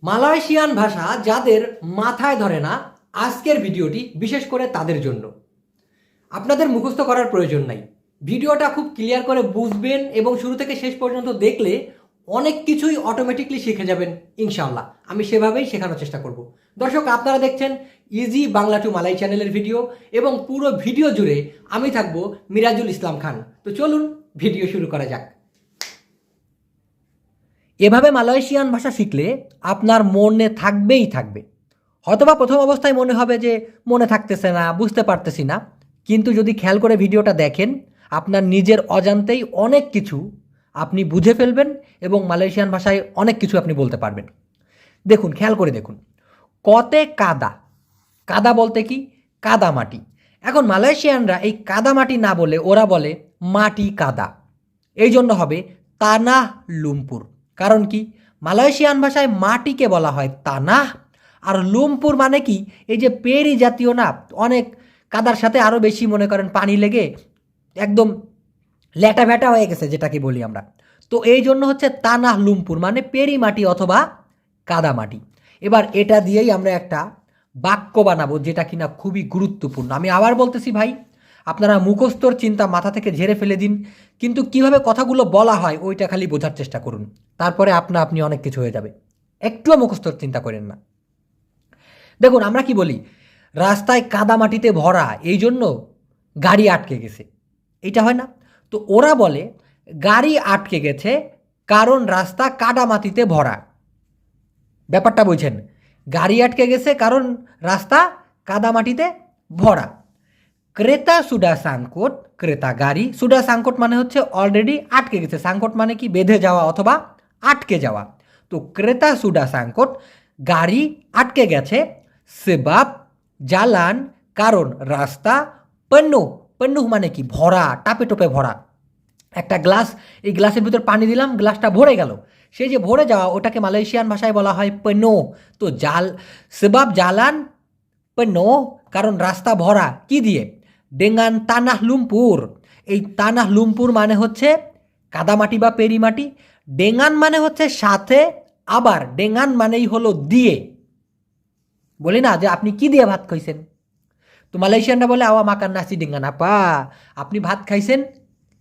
Malaysian ভাষা যাদের মাথায় ধরে না, আজকের ভিডিওটি বিশেষ করে তাদের জন্য। আপনাদের মুখস্থ করার প্রয়োজন নাই, ভিডিওটা খুব ক্লিয়ার করে বুঝবেন এবং শুরু থেকে শেষ পর্যন্ত দেখলে অনেক কিছুই অটোমেটিকলি শিখে যাবেন ইনশাআল্লাহ। আমি সেভাবেই শেখানোর চেষ্টা করব। দর্শক, আপনারা দেখছেন ইজি বাংলা টু মালাই চ্যানেলের ভিডিও এবং পুরো ভিডিও জুড়ে আমি থাকবো মিরাজুল ইসলাম খান। তো চলুন ভিডিও শুরু করা যাক। এভাবে মালয়েশিয়ান ভাষা শিখলে আপনার মনে থাকবেই থাকবে। হয়তোবা প্রথম অবস্থায় মনে হবে যে মনে থাকতেছে না, বুঝতে পারতেছি না, কিন্তু যদি খেয়াল করে ভিডিওটা দেখেন আপনার নিজের অজান্তেই অনেক কিছু আপনি বুঝে ফেলবেন এবং মালয়েশিয়ান ভাষায় অনেক কিছু আপনি বলতে পারবেন। দেখুন, খেয়াল করে দেখুন, কতে কাদা। কাদা বলতে কি? কাদা মাটি। এখন মালয়েশিয়ানরা এই কাদা মাটি না বলে ওরা বলে মাটি কাদা। এই জন্য হবে তানাহ লুম্পুর। কারণ কি? মালয়েশিয়ান ভাষায় মাটিকে বলা হয় তানাহ, আর লুম্পুর মানে কি? এই যে পেরি জাতীয় না, অনেক কাদার সাথে আরও বেশি মনে করেন পানি লেগে একদম ল্যাটা ভ্যাটা হয়ে গেছে, যেটাকে বলি আমরা। তো এই জন্য হচ্ছে তানাহ লুম্পুর মানে পেরি মাটি অথবা কাদা মাটি। এবার এটা দিয়েই আমরা একটা বাক্য বানাবো, যেটা কিনা খুবই গুরুত্বপূর্ণ। আমি আবার বলতেছি ভাই, আপনারা মুখস্থর চিন্তা মাথা থেকে ঝেড়ে ফেলে দিন, কিন্তু কিভাবে কথাগুলো বলা হয় ওইটা খালি বোঝার চেষ্টা করুন, তারপরে আপনি অনেক কিছু হয়ে যাবে। একটুও মুখস্থর চিন্তা করেন না। দেখুন, আমরা কি বলি? রাস্তায় কাদা মাটিতে ভরা, এই জন্য গাড়ি আটকে গেছে, এইটা হয় না? তো ওরা বলে গাড়ি আটকে গেছে কারণ রাস্তা কাদা মাটিতে ভরা। ব্যাপারটা বুঝছেন? গাড়ি আটকে গেছে কারণ রাস্তা কাদা মাটিতে ভরা। ক্রেতা সুডা সাংকট, ক্রেতা গাড়ি, সুডা সাংকট মানে হচ্ছে অলরেডি আটকে গেছে। সাংকট মানে কি? বেঁধে যাওয়া অথবা আটকে যাওয়া। তো ক্রেতা সুডা সাংকট, গাড়ি আটকে গেছে। সেবাব জালান, কারণ রাস্তা। পণ্য, পণ্য মানে কি? ভরা, টাপে টোপে ভরা। একটা গ্লাস, এই গ্লাসের ভিতর পানি দিলাম, গ্লাসটা ভরে গেল। সেই যে ভরে যাওয়া, ওটাকে মালয়েশিয়ান ভাষায় বলা হয় পেনো। তো সেবাব জালান পেনো, কারণ রাস্তা ভরা কি দিয়ে? ডেঙ্গান তানাহ লুম্পুর। এই তানাহ লুম্পুর মানে হচ্ছে কাদামাটি বা পেরিমাটি। ডেঙ্গান মানে হচ্ছে সাথে, আবার ডেঙ্গান মানেই হলো দিয়ে। বলি না যে আপনি কি দিয়ে ভাত খাইছেন? তো মালয়েশিয়ানরা বলে আওয়া মাকান নাসি ডেঙ্গান আপা, আপনি ভাত খাইছেন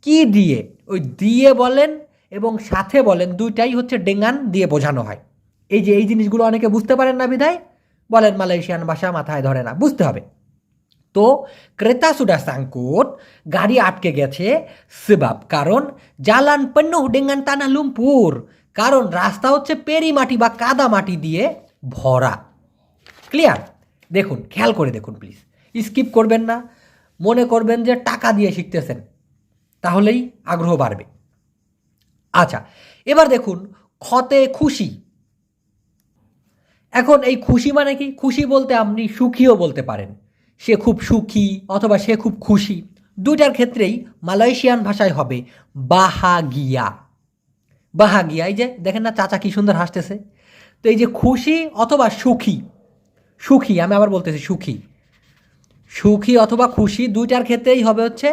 কি দিয়ে? ওই দিয়ে বলেন এবং সাথে বলেন, দুইটাই হচ্ছে ডেঙ্গান দিয়ে বোঝানো হয়। এই যে এই জিনিসগুলো অনেকে বুঝতে পারেন না, বিধায় বলেন মালয়েশিয়ান ভাষা মাথায় ধরে না। বুঝতে হবে। তো ক্রেতা সুডা সাংকুট, গাড়ি আটকে গেছে। সেবাব, কারণ জালান পণ্য ডেঙ্গান তানা লুম্পুর, কারণ রাস্তা হচ্ছে পেরি মাটি বা কাদা মাটি দিয়ে ভরা। ক্লিয়ার? দেখুন, খেয়াল করে দেখুন প্লিজ, স্কিপ করবেন না। মনে করবেন যে টাকা দিয়ে শিখতেছেন, তাহলেই আগ্রহ বাড়বে। আচ্ছা, এবার দেখুন খতে খুশি। এখন এই খুশি মানে কি? খুশি বলতে আপনি সুখীও বলতে পারেন। সে খুব সুখী অথবা সে খুব খুশি, দুইটার ক্ষেত্রেই মালয়েশিয়ান ভাষায় হবে বাহাগিয়া। বাহাগিয়া, এই যে দেখেন না চাচা কি সুন্দর হাসতেছে। তো এই যে খুশি অথবা সুখী, সুখী, আমি আবার বলতেছি সুখী, সুখী অথবা খুশি দুইটার ক্ষেত্রেই হবে হচ্ছে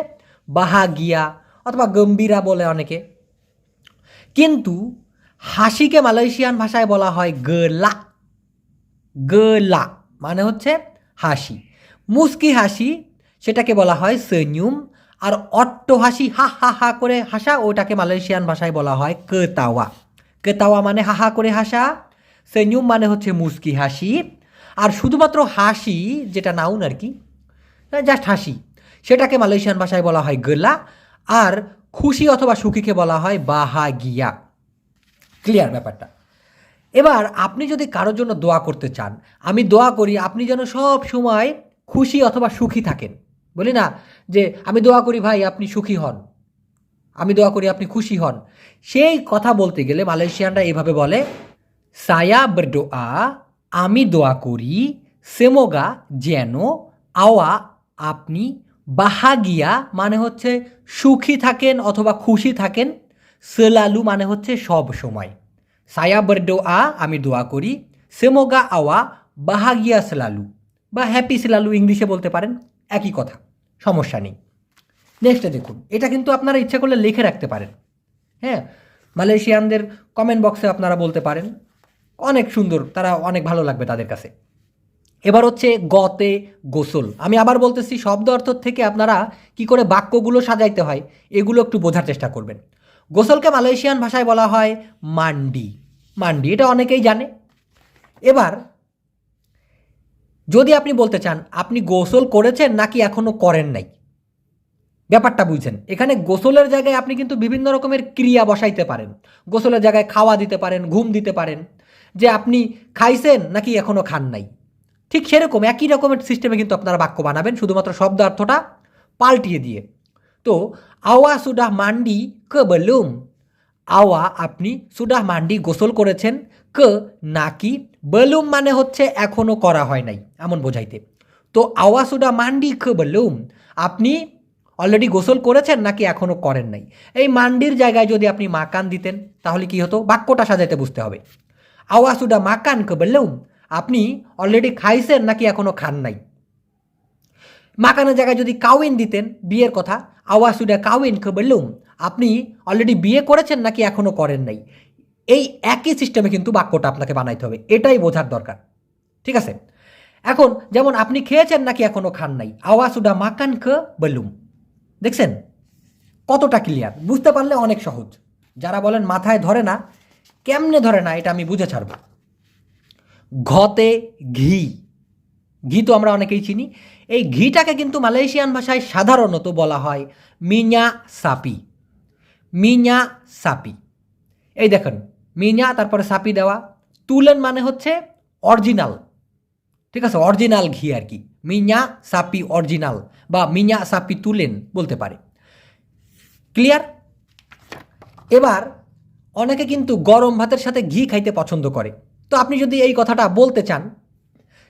বাহাগিয়া অথবা গম্ভীরা বলে অনেকে। কিন্তু হাসিকে মালয়েশিয়ান ভাষায় বলা হয় গলা। গলা মানে হচ্ছে হাসি। মুস্কি হাসি, সেটাকে বলা হয় সেnyum। আর অট্ট হাসি, হা হা হা করে হাসা, ওটাকে মালয়েশিয়ান ভাষায় বলা হয় কেতাওয়া। কেতাওয়া মানে হা হা করে হাসা, সেnyum মানে হচ্ছে মুস্কি হাসি। আর শুধুমাত্র হাসি, যেটা নাউন আর কি, জাস্ট হাসি, সেটাকে মালয়েশিয়ান ভাষায় বলা হয় গলা। আর খুশি অথবা সুখীকে বলা হয় বাহাগিয়া। ক্লিয়ার ব্যাপারটা? এবার আপনি যদি কারোর জন্য দোয়া করতে চান, আমি দোয়া করি আপনি যেন সব সময় খুশি অথবা সুখী থাকেন। বলি না যে আমি দোয়া করি ভাই আপনি সুখী হন, আমি দোয়া করি আপনি খুশি হন। সেই কথা বলতে গেলে মালয়েশিয়ানরা এভাবে বলে সায়া বরদোয়া, আমি দোয়া করি, সেমোগা যেন, আওয়া আপনি, বাহাগিয়া মানে হচ্ছে সুখী থাকেন অথবা খুশি থাকেন, সেলালু মানে হচ্ছে সব সময়। সায়া বরদোয়া, আমি দোয়া করি, সেমোগা আওয়া বাহাগিয়া সেলালু বা হ্যাপি সেলালু ইংলিশে বলতে পারেন, একই কথা, সমস্যা নেই। নেক্সটে দেখুন, এটা কিন্তু আপনারা ইচ্ছা করলে লিখে রাখতে পারেন। হ্যাঁ, মালয়েশিয়ানদের কমেন্ট বক্সে আপনারা বলতে পারেন অনেক সুন্দর, তারা অনেক ভালো লাগবে তাদের কাছে। এবার হচ্ছে গতে গোসল। আমি আবার বলতেছি, শব্দ অর্থ থেকে আপনারা কি করে বাক্যগুলো সাজাইতে হয় এগুলো একটু বোঝার চেষ্টা করবেন। গোসলকে মালয়েশিয়ান ভাষায় বলা হয় মান্ডি। মান্ডি এটা অনেকেই জানে। এবার যদি আপনি বলতে চান আপনি গোসল করেছেন নাকি এখনো করেন নাই, ব্যাপারটা বুঝছেন। এখানে গোসলের জায়গায় আপনি কিন্তু বিভিন্ন রকমের ক্রিয়া বসাইতে পারেন। গোসলের জায়গায় খাওয়া দিতে পারেন, ঘুম দিতে পারেন, যে আপনি খাইছেন নাকি এখনো খান নাই। ঠিক সেরকম একই রকমের সিস্টেমে কিন্তু আপনারা বাক্য বানাবেন, শুধুমাত্র শব্দার্থটা পাল্টিয়ে দিয়ে। তো আওয়া সুডাহ মান্ডি কে বেলুম, আওয়া আপনি, সুডাহ মান্ডি গোসল করেছেন, কে নাকি, বেলুম মানে হচ্ছে এখনো করা হয় নাই এমন বোঝাইতে। তো আওয়া সুডাহ মান্ডি কে বেলুম, আপনি অলরেডি গোসল করেছেন নাকি এখনো করেন নাই। এই মান্ডির জায়গায় যদি আপনি মাকান দিতেন তাহলে কি হতো, বাক্যটা সাজাইতে বুঝতে হবে। আওয়া সুডা মাকান কে বেলুম, আপনি অলরেডি খাইছেন নাকি এখনো খান নাই। মাকানের জায়গায় যদি কাউইন দিতেন, বিয়ের কথা, আওয়া সুডা কাউইন কে বেলুম, আপনি অলরেডি বিয়ে করেছেন নাকি এখনো করেন নাই। এই একই সিস্টেমে কিন্তু বাক্যটা আপনাকে বানাইতে হবে, এটাই বোঝার দরকার। ঠিক আছে, এখন যেমন আপনি খেয়েছেন নাকি এখনো খান নাই, আওয়া সুডা মাকান কে বেলুম। দেখছেন কতটা ক্লিয়ার, বুঝতে পারলে অনেক সহজ। যারা বলেন মাথায় ধরে না, কেমনে ধরে না এটা আমি বুঝে ছাড়ব। ঘতে ঘি, ঘি তো আমরা অনেকেই চিনি। এই ঘিটাকে কিন্তু মালয়েশিয়ান ভাষায় সাধারণত বলা হয় মিঞা সাপি। মিঞা সাপি, এই দেখেন মিঞা তারপরে সাপি দেওয়া। তুলেন মানে হচ্ছে অরিজিনাল, ঠিক আছে, অরিজিনাল ঘি আর কি। মিঞা সাপি অরিজিনাল বা মিঞা সাপি তুলেন বলতে পারে। ক্লিয়ার? এবার অনেকে কিন্তু গরম ভাতের সাথে ঘি খাইতে পছন্দ করে। তো আপনি যদি এই কথাটা বলতে চান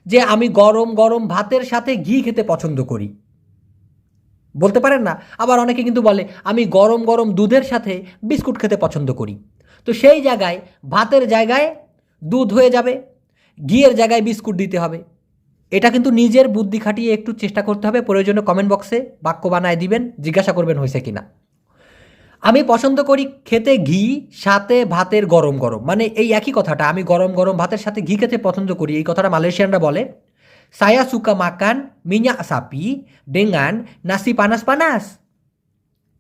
যে আমি গরম গরম ভাতের সাথে ঘি খেতে পছন্দ করি, বলতে পারেন না। আবার অনেকে কিন্তু বলে আমি গরম গরম দুধের সাথে বিস্কুট খেতে পছন্দ করি। তো সেই জায়গায় ভাতের জায়গায় দুধ হয়ে যাবে, ঘিয়ের জায়গায় বিস্কুট দিতে হবে। এটা কিন্তু নিজের বুদ্ধি খাটিয়ে একটু চেষ্টা করতে হবে। প্রয়োজনে কমেন্ট বক্সে বাক্য বানায় দিবেন, জিজ্ঞাসা করবেন হয়েছে কিনা। আমি পছন্দ করি খেতে ঘি, সাথে ভাতের গরম গরম, মানে এই একই কথাটা, আমি গরম গরম ভাতের সাথে ঘি খেতে পছন্দ করি, এই কথাটা মালয়েশিয়ানরা বলে saya suka makan minyak sapi dengan nasi panas-panas।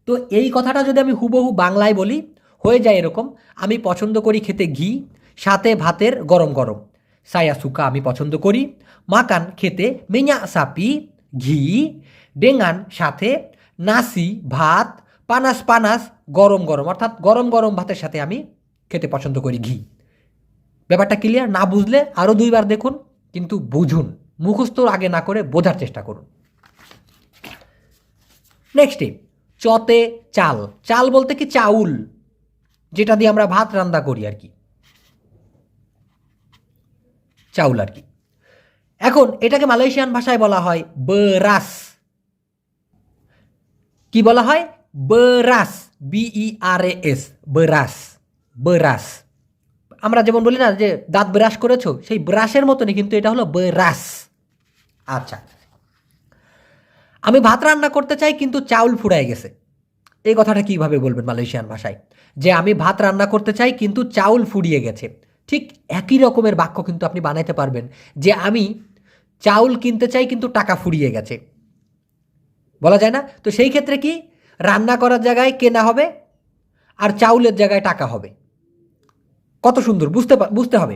তো এই কথাটা যদি আমি হুবহু বাংলায় বলি হয়ে যায় এরকম, আমি পছন্দ করি খেতে ঘি, সাথে ভাতের গরম গরম। saya suka আমি পছন্দ করি, মাকান খেতে, minyak sapi ঘি, dengan সাথে, নাসি ভাত, পানাস পানাস গরম গরম, অর্থাৎ গরম গরম ভাতের সাথে আমি খেতে পছন্দ করি ঘি। ব্যাপারটা ক্লিয়ার? না বুঝলে আরও দুইবার দেখুন, কিন্তু বুঝুন, মুখস্থ আগে না করে বোঝার চেষ্টা করুন। নেক্সটে চতে চাল। চাল বলতে কি চাউল, যেটা দিয়ে আমরা ভাত রান্না করি আর কি, চাউল আর কি। এখন এটাকে মালয়েশিয়ান ভাষায় বলা হয় বেরাস। কি বলা হয়? বেরাস, BERAS, বেরাস, বেরাস। আমরা যেমন বলি না যে দাঁত ব্রাশ করেছো, সেই ব্রাশের মতনই কিন্তু এটা হলো বেরাস। আচ্ছা, আমি ভাত রান্না করতে চাই কিন্তু চাউল ফুরায় গেছে, এই কথাটা কিভাবে বলবেন মালয়েশিয়ান ভাষায়? যে আমি ভাত রান্না করতে চাই কিন্তু চাউল ফুরিয়ে গেছে। ঠিক একই রকমের বাক্য কিন্তু আপনি বানাইতে পারবেন যে আমি চাউল কিনতে চাই কিন্তু টাকা ফুরিয়ে গেছে, বলা যায় না? তো সেই ক্ষেত্রে কি, রান্না করার জায়গায় কেনা হবে আর চাউলের জায়গায় টাকা হবে। কত সুন্দর, বুঝতে হবে।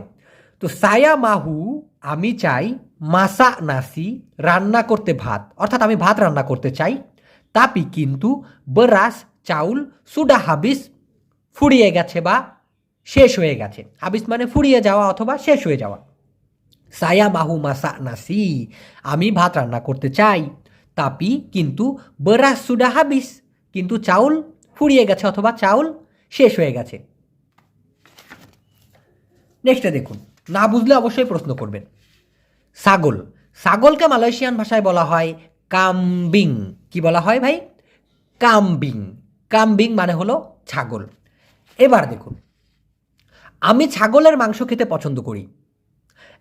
তো সায়া মাহু আমি চাই, মাসা নাসি রান্না করতে ভাত, অর্থাৎ আমি ভাত রান্না করতে চাই, তাপি কিন্তু, বেরাস চাউল, সুডা হাবিস ফুরিয়ে গেছে বা শেষ হয়ে গেছে। হাবিস মানে ফুরিয়ে যাওয়া অথবা শেষ হয়ে যাওয়া। সায়া মাহু মাসা নাসি আমি ভাত রান্না করতে চাই, তাপি কিন্তু, বেরাস সুডা হাবিস কিন্তু চাউল ফুরিয়ে গেছে অথবা চাউল শেষ হয়ে গেছে। নেক্সটে দেখুন, না বুঝলে অবশ্যই প্রশ্ন করবেন। ছাগল। ছাগলকে মালয়েশিয়ান ভাষায় বলা হয় কামবিং। কি বলা হয় ভাই? কামবিং। কামবিং মানে হলো ছাগল। এবার দেখুন, আমি ছাগলের মাংস খেতে পছন্দ করি।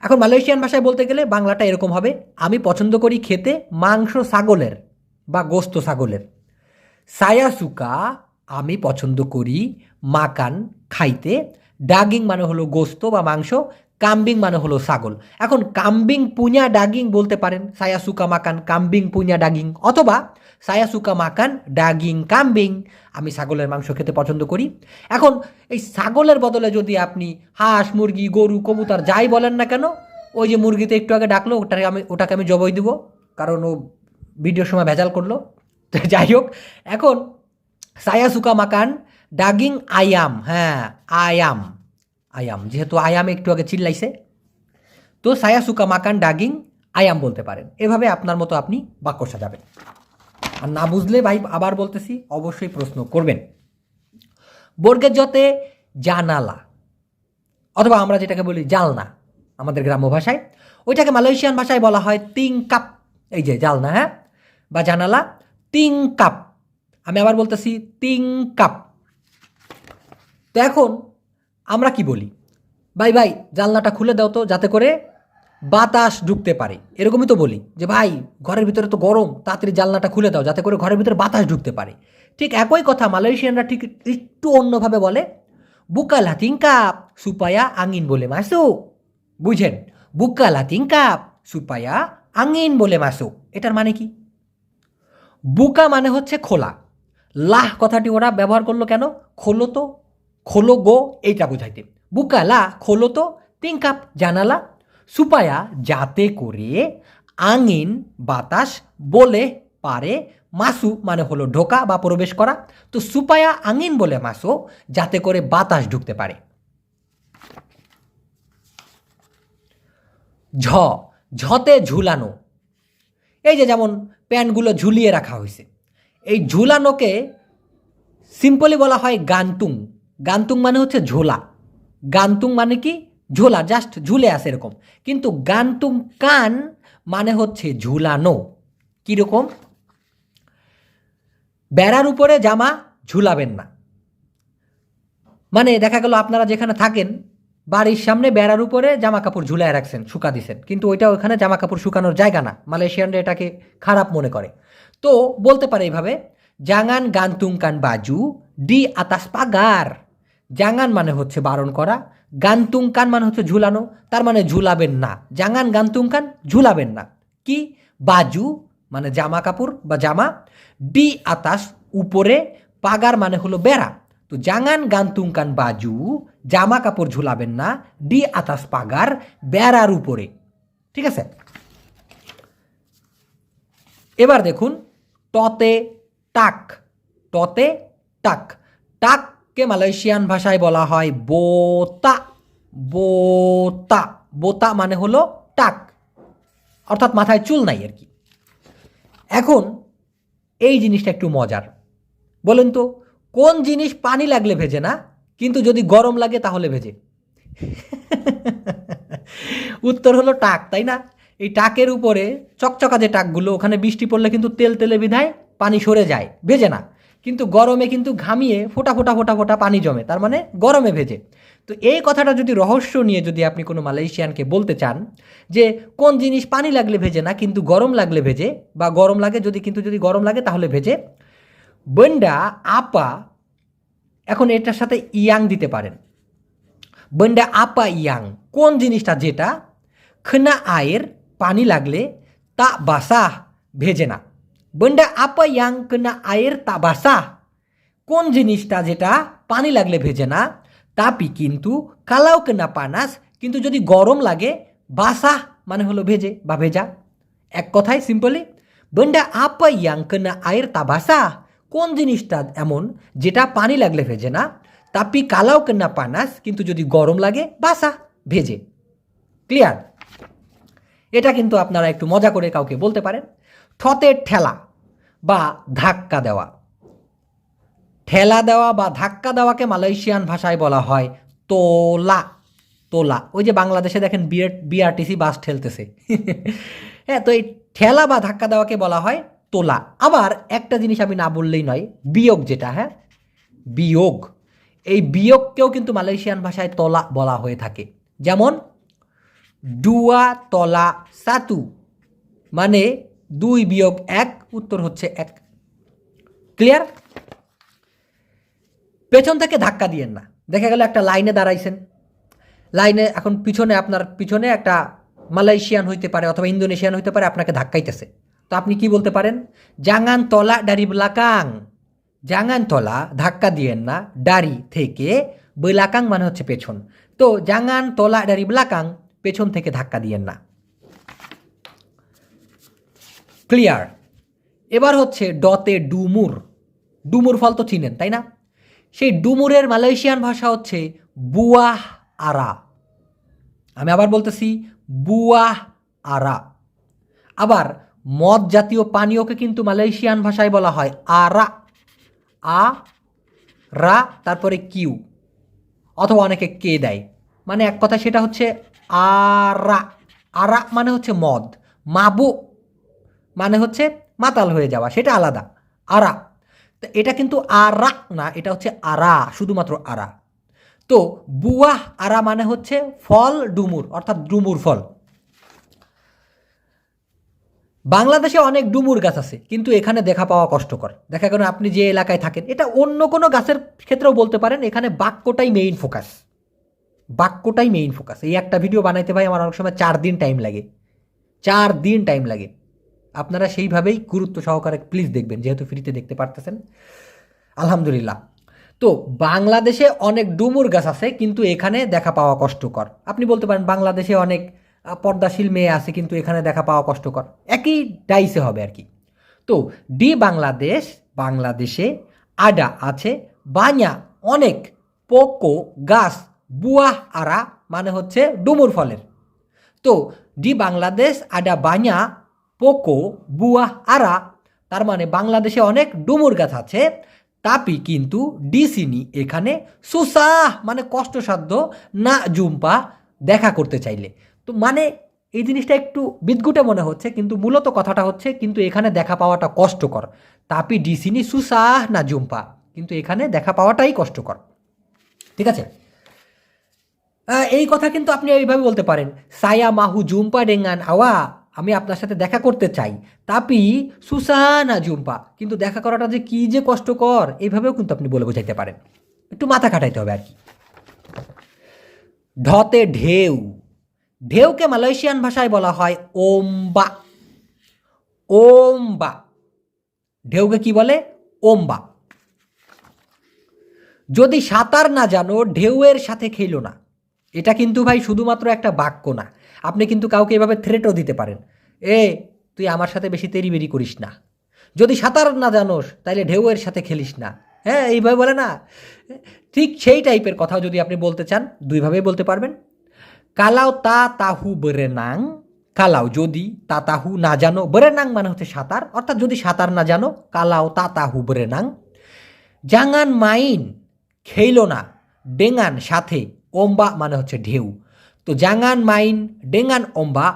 এখন মালয়েশিয়ান ভাষায় বলতে গেলে বাংলাটা এরকম হবে, আমি পছন্দ করি খেতে মাংস ছাগলের বা গোস্ত ছাগলের। সায়া সুকা আমি পছন্দ করি, মাকান খাইতে, ডাগিং মানে হলো গোস্ত বা মাংস, কাম্বিং মানে হলো ছাগল। এখন কাম্বিং পুña ডাগিং বলতে পারেন, saya suka makan কাম্বিং পুña ডাগিং, অথবা saya suka makan ডাগিং কাম্বিং, আমি ছাগলের মাংস খেতে পছন্দ করি। এখন এই ছাগলের বদলে যদি আপনি হাঁস, মুরগি, গরু, কবুতর যাই বলেন না কেন, ওই যে মুরগিতে একটু আগে ডাকলো ওটাকে আমি জবাই দিব, কারণ ও ভিডিওর সময় ভেজাল করলো। তো যাই হোক, এখন saya suka makan ডাগিং আয়াম, হ্যাঁ আয়াম, আয়াম, যেহেতু আয়াম একটু আগে চিল্লাইছে, তো saya suka makan ডাগিং আয়াম বলতে পারেন। এভাবে আপনার মতো আপনি বাক্য সাজাবেন। আর না বুঝলে ভাই আবার বলতেছি, অবশ্যই প্রশ্ন করবেন। বর্গের জতে জানালা, অথবা আমরা যেটাকে বলি জালনা আমাদের গ্রাম্য ভাষায়, ওইটাকে মালয়েশিয়ান ভাষায় বলা হয় tingkap। এই যে জালনা, হ্যাঁ, বা জানালা, tingkap। আমি আবার বলতেছি tingkap। তো এখন আমরা কি বলি, ভাই ভাই জানলাটা খুলে দাও তো যাতে করে বাতাস ঢুকতে পারে, এরকমই তো বলি যে ভাই ঘরের ভিতরে তো গরম, তাড়াতাড়ি জানলাটা খুলে দাও যাতে করে ঘরের ভিতরে বাতাস ঢুকতে পারে। ঠিক একই কথা মালয়েশিয়ানরা ঠিক একটু অন্যভাবে বলে, বুকালা tingkap supaya angin boleh masuk। বুঝেন, বুকালা tingkap supaya angin boleh masuk, এটার মানে কি? বুকা মানে হচ্ছে খোলা, লাহ কথাটি ওরা ব্যবহার করলো কেন? খোলো তো, খোলো গো, এইটা বোঝাইতে। বুকালা খোলো তো, tingkap জানালা, সুপায়া যাতে করে, আঙিন বাতাস, বলে পারে, মাসু মানে হলো ঢোকা বা প্রবেশ করা। তো সুপায়া আঙিন বলে মাসো, যাতে করে বাতাস ঢুকতে পারে। ঝ, ঝতে ঝুলানো, এই যে যেমন প্যান্টগুলো ঝুলিয়ে রাখা হয়েছে, এই ঝুলানোকে সিম্পলি বলা হয় গান্তুং। গান্তুং মানে হচ্ছে ঝোলা, গান্তুং মানে কি? ঝোলা, জাস্ট ঝুলে আসে এরকম। কিন্তু গান্তুং কান মানে হচ্ছে ঝুলানো। কীরকম? বেড়ার উপরে জামা ঝুলাবেন না, মানে দেখা গেল আপনারা যেখানে থাকেন বাড়ির সামনে বেড়ার উপরে জামা কাপড় ঝুলায় রাখছেন, শুকা দিছেন, কিন্তু ওইটা ওখানে জামা কাপড় শুকানোর জায়গা না, মালয়েশিয়ানরা এটাকে খারাপ মনে করে। তো বলতে পারে এইভাবে, জাঙান গান্তুংকান বাজু ডি আতাস পাগার। জাঙান মানে হচ্ছে বারণ করা, গান্তুংকান মানে হচ্ছে ঝুলানো, তার মানে ঝুলাবেন না। জাঙান গান্তুংকান ঝুলাবেন না। কি? বাজু মানে জামা কাপড় বা জামা, ডি আতাস উপরে, পাগার মানে হলো বেড়া। তো জাঙান গান্তুংকান বাজু জামা কাপড় ঝুলাবেন না, ডি আতাস পাগার বেড়ার উপরে। ঠিক আছে, এবার দেখুন টতে টাক। টতে টাক, টাককে মালয়েশিয়ান ভাষায় বলা হয় বোতা। বোতা, বোতা মানে হলো টাক, অর্থাৎ মাথায় চুল নাই আর কি। এখন এই জিনিসটা একটু মজার, বলেন তো কোন জিনিস পানি লাগলে ভেজে না, কিন্তু যদি গরম লাগে তাহলে ভেজে? উত্তর হলো টাক, তাই না? এই টাকের উপরে চকচকা যে টাকগুলো, ওখানে বৃষ্টি পড়লে কিন্তু তেল তেলে বিধায় পানি সরে যায়, ভেজে না। কিন্তু গরমে কিন্তু ঘামিয়ে ফোটা ফোটা ফোটা ফোটা পানি জমে, তার মানে গরমে ভেজে। তো এই কথাটা যদি রহস্য নিয়ে যদি আপনি কোনো মালয়েশিয়ানকে বলতে চান যে কোন জিনিস পানি লাগলে ভেজে না কিন্তু গরম লাগলে ভেজে, বা গরম লাগে যদি গরম লাগে তাহলে ভেজে, বন্ডা আপা, এখন এটার সাথে ইয়াং দিতে পারেন। বন্ডা আপা ইয়াং, কোন জিনিসটা যেটা খনা আয়ের পানি লাগলে তা বাসাহ ভেজে না। বন্ডা আপা ইয়াং খনা আয়ের তা বাসাহ, কোন জিনিসটা যেটা পানি লাগলে ভেজে না, তাপি কিন্তু কালাও কেনা পানাস, কিন্তু যদি গরম লাগে বাসাহ মানে হলো ভেজে বা ভেজা। এক কথায় সিম্পলি, বন্ডা আপা ইয়াং কেনা আয়ের তা বাসাহ, কোন জিনিসটা এমন যেটা পানি লাগলে ভেজে না, তাপি কালাও কেনা পানাস, কিন্তু যদি গরম লাগে বাসা ভেজে। ক্লিয়ার? এটা কিন্তু আপনারা একটু মজা করে কাউকে বলতে পারেন। ঠতে ঠেলা বা ধাক্কা দেওয়া। ঠেলা দেওয়া বা ধাক্কা দেওয়াকে মালয়েশিয়ান ভাষায় বলা হয় তোলা। তোলা, ওই যে বাংলাদেশে দেখেন বিআরটিসি বাস ঠেলতেছে, হ্যাঁ, তো এই ঠেলা বা ধাক্কা দেওয়াকে বলা হয় তোলা। আবার একটা জিনিস আমি না বললেই নয়, বিয়োগ যেটা, হ্যাঁ বিয়োগ, এই বিয়োগকেও কিন্তু মালয়েশিয়ান ভাষায় তলা বলা হয়ে থাকে। যেমন ডুয়া তলা সাতু, মানে 2 বিয়োগ 1, উত্তর হচ্ছে 1। ক্লিয়ার? পেছন থেকে ধাক্কা দিয়েন না, দেখা গেল একটা লাইনে দাঁড়াইছেন, লাইনে এখন আপনার পিছনে একটা মালয়েশিয়ান হইতে পারে অথবা ইন্দোনেশিয়ান হইতে পারে, আপনাকে ধাক্কাইতেছে। তো আপনি কি বলতে পারেন? জাঙ্গান তলা ডারি বেলাকাং, জাঙ্গান তলা ধাক্কা দিয়েন না, ডারি থেকে বেলাকাং মানে হচ্ছে পেছন। তো জাঙ্গান তলা ডারি বেলাকাং, পেছন থেকে ধাক্কা দিয়েন না। ক্লিয়ার? এবার হচ্ছে ডতে ডুমুর। ডুমুর ফল তো চিনেন তাই না? সেই ডুমুরের মালয়েশিয়ান ভাষা হচ্ছে বুয়াহ আরা। আমি আবার বলতেছি বুয়াহ আরা। আবার মদ জাতীয় পানীয়কে কিন্তু মালয়েশিয়ান ভাষায় বলা হয় আরা, আ রা তারপরে কিউ, অথবা অনেকে কে দেয়, মানে এক কথা সেটা হচ্ছে আরা। আরা মানে হচ্ছে মদ, মাবু মানে হচ্ছে মাতাল হয়ে যাওয়া, সেটা আলাদা। আরা, তো এটা কিন্তু আরা না, এটা হচ্ছে আরা, শুধুমাত্র আরা। তো বুয়াহ আরা মানে হচ্ছে ফল ডুমুর, অর্থাৎ ডুমুর ফল। বাংলাদেশে অনেক ডুমুর গাছ আছে, কিন্তু এখানে দেখা পাওয়া কষ্টকর। দেখা গেল আপনি যে এলাকায় থাকেন, এটা অন্য কোনো গাছের ক্ষেত্রেও বলতে পারেন, এখানে বাক্যটাই মেইন ফোকাস, বাক্যটাই মেইন ফোকাস। এই একটা ভিডিও বানাইতে ভাই আমার অনেক সময় 4 দিন টাইম লাগে, 4 দিন টাইম লাগে। আপনারা সেইভাবেই গুরুত্ব সহকারে প্লিজ দেখবেন, যেহেতু ফ্রিতে দেখতে পারতেছেন আলহামদুলিল্লাহ। তো বাংলাদেশে অনেক ডুমুর গাছ আছে, কিন্তু এখানে দেখা পাওয়া কষ্টকর। আপনি বলতে পারেন বাংলাদেশে অনেক পর্দাশীল মেয়ে আছে, কিন্তু এখানে দেখা পাওয়া কষ্টকর, একই ডাইসে হবে আর কি। তো ডি বাংলাদেশ, বাংলাদেশে আডা আছে, বাña অনেক, পোকো গাছ, বুয়াহ আরা মানে হচ্ছে ডুমুর ফলের। তো ডি বাংলাদেশ আডা বাña পোকো বুয়াহ আরা, তার মানে বাংলাদেশে অনেক ডুমুর গাছ আছে, তাপি কিন্তু ডিসিনি এখানে সুসাহ মানে কষ্টসাধ্য না জুম্পা দেখা করতে চাইলে। তো মানে এই জিনিসটা একটু বিদঘুটে মনে হচ্ছে, কিন্তু মূলত কথাটা হচ্ছে কিন্তু এখানে দেখা পাওয়াটা কষ্টকর। তাপি ডিসিনি সুসাহ না জুম্পা, কিন্তু এখানে দেখা পাওয়াটাই কষ্টকর। ঠিক আছে? এই কথা কিন্তু আপনি এইভাবে বলতে পারেন, সায়া মাহু জুম্পা ডেঙ্গান আওয়া, আমি আপনার সাথে দেখা করতে চাই, তাপি সুসাহ না জুম্পা, কিন্তু দেখা করাটা যে কি যে কষ্টকর, এইভাবেও কিন্তু আপনি বলে বোঝাইতে পারেন। একটু মাথা খাটাইতে হবে আর কি। ঢতে ঢেউ, ঢেউকে মালয়েশিয়ান ভাষায় বলা হয় ওম্বা, ওম্বা। ঢেউকে কি বলে? ওম্বা। যদি সাঁতার না জানো ঢেউয়ের সাথে খেলো না, এটা কিন্তু ভাই শুধুমাত্র একটা বাক্য না। আপনি কিন্তু কাউকে এভাবে থ্রেটও দিতে পারেন, তুই আমার সাথে বেশি তেড়িবেড়ি করিস না, যদি সাঁতার না জানোস তাইলে ঢেউয়ের সাথে খেলিস না। হ্যাঁ, এইভাবে বলে না? ঠিক সেই টাইপের কথা যদি আপনি বলতে চান, দুইভাবেই বলতে পারবেন। কালাও তা তাহু বেরেনাং, কালাও যদি, তা তাহু না জানো, বেরেনাং মানে হচ্ছে সাঁতার, অর্থাৎ যদি সাঁতার না জানো, কালাও তা তাহু বেরেনাং। জাঙ্গান মাইন খেইলো না, ডেঙ্গান সাথে, ওম্বা মানে হচ্ছে ঢেউ। তো জাঙ্গান মাইন ডেঙ্গান ওম্বা,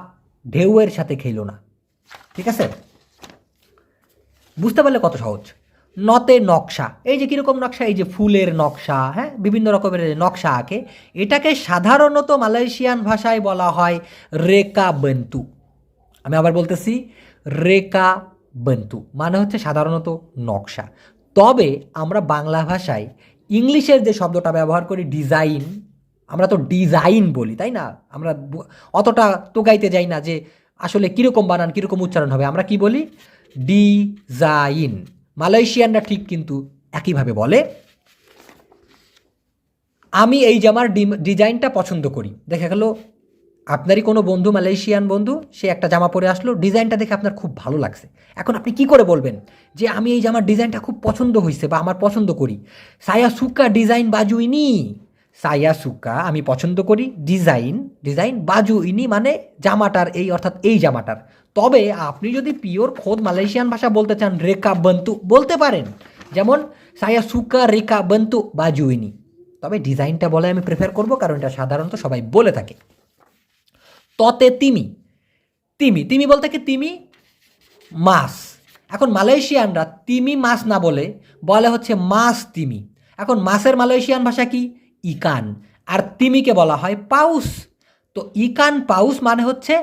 ঢেউয়ের সাথে খেইলো না। ঠিক আছে? বুঝতে পারলে কত সহজ। নতে নকশা, এই যে কীরকম নকশা, এই যে ফুলের নকশা, হ্যাঁ, বিভিন্ন রকমের নকশা আঁকে, এটাকে সাধারণত মালয়েশিয়ান ভাষায় বলা হয় রেকা বন্তু। আমি আবার বলতেছি রেকা বন্তু মানে হচ্ছে সাধারণত নকশা। তবে আমরা বাংলা ভাষায় ইংলিশের যে শব্দটা ব্যবহার করি ডিজাইন, আমরা তো ডিজাইন বলি তাই না? আমরা অতটা তোগাইতে যাই না যে আসলে কীরকম বানান কীরকম উচ্চারণ হবে, আমরা কি বলি? ডিজাইন। মালয়েশিয়ানরা ঠিক কিন্তু একইভাবে বলে। আমি এই জামার ডিজাইনটা পছন্দ করি। দেখা গেল আপনারই কোনো বন্ধু, মালয়েশিয়ান বন্ধু, সে একটা জামা পরে আসলো, ডিজাইনটা দেখে আপনার খুব ভালো লাগছে। এখন আপনি কি করে বলবেন যে আমি এই জামার ডিজাইনটা খুব পছন্দ হয়েছে বা আমার পছন্দ করি? সায়া সুকা ডিজাইন বাজুইনি, সায়া সুকা আমি পছন্দ করি, ডিজাইন ডিজাইন বাজুইনি মানে জামাটার এই, অর্থাৎ এই জামাটার। তবে আপনি যদি পিওর খোদ মালয়েশিয়ান ভাষা বলতে চান, রেকা বন্তু বলতে পারেন, যেমন সায়া সুকা রেকা বন্তু বাজুইনি। তবে ডিজাইনটা বলে আমি প্রেফার করব, কারণ এটা সাধারণত সবাই বলে থাকে। ততে তিমি, তিমি তিমি বলতে কি তিমি মাছ। এখন মালয়েশিয়ানরা তিমি মাছ না বলে বলে হচ্ছে মাছ তিমি। এখন মাছের মালয়েশিয়ান ভাষা কি? ইকান। আর তিমিকে বলা হয় পাউস। তো ইকান পাউস মানে হচ্ছে